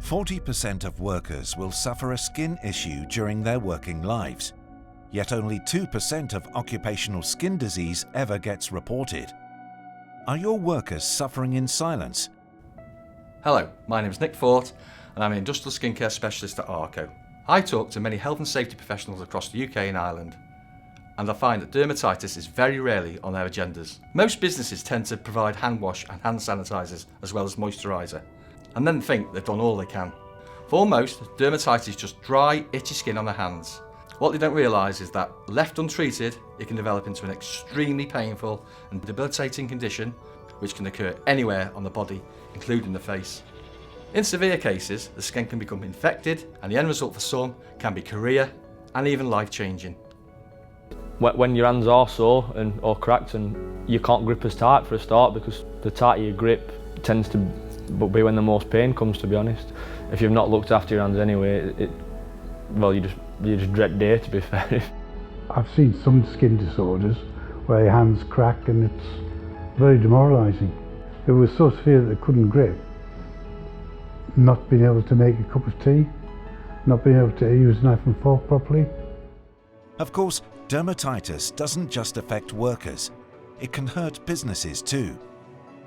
40% of workers will suffer a skin issue during their working lives, yet only 2% of occupational skin disease ever gets reported. Are your workers suffering in silence? Hello, my name is Nick Fort and I'm an industrial skincare specialist at Arco. I talk to many health and safety professionals across the UK and Ireland, and I find that dermatitis is very rarely on their agendas. Most businesses tend to provide hand wash and hand sanitisers as well as moisturiser, and then think they've done all they can. For most, dermatitis is just dry, itchy skin on the hands. What they don't realise is that, left untreated, it can develop into an extremely painful and debilitating condition which can occur anywhere on the body, including the face. In severe cases, the skin can become infected, and the end result for some can be career and even life-changing. When your hands are sore or cracked and you can't grip as tight for a start, because the tighter you grip tends to be when the most pain comes, to be honest. If you've not looked after your hands anyway, you just dread day, to be fair. I've seen some skin disorders where your hands crack and it's very demoralising. It was so severe that they couldn't grip, not being able to make a cup of tea, not being able to use a knife and fork properly. Of course, dermatitis doesn't just affect workers. It can hurt businesses too.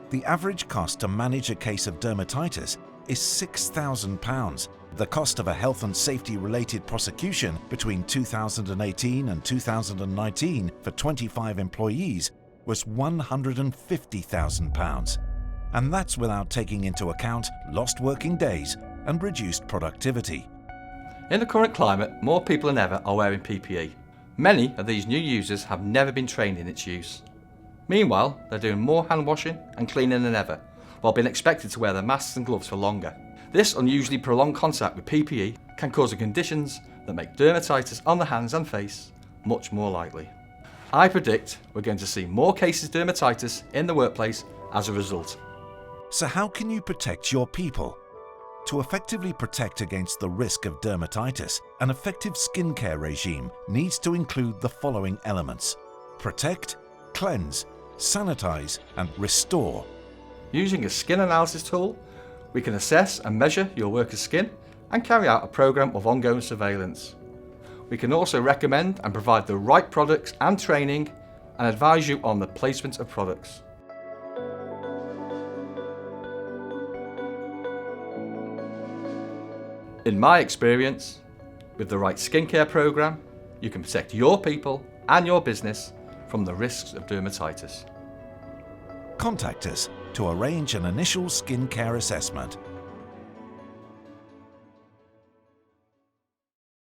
The average cost to manage a case of dermatitis is £6,000. The cost of a health and safety related prosecution between 2018 and 2019 for 25 employees was £150,000. And that's without taking into account lost working days and reduced productivity. In the current climate, more people than ever are wearing PPE. Many of these new users have never been trained in its use. Meanwhile, they're doing more hand washing and cleaning than ever, while being expected to wear their masks and gloves for longer. This unusually prolonged contact with PPE can cause conditions that make dermatitis on the hands and face much more likely. I predict we're going to see more cases of dermatitis in the workplace as a result. So how can you protect your people? To effectively protect against the risk of dermatitis, an effective skincare regime needs to include the following elements: protect, cleanse, sanitize, and restore. Using a skin analysis tool, we can assess and measure your worker's skin and carry out a program of ongoing surveillance. We can also recommend and provide the right products and training and advise you on the placement of products. In my experience, with the right skincare program, you can protect your people and your business from the risks of dermatitis. Contact us to arrange an initial skincare assessment.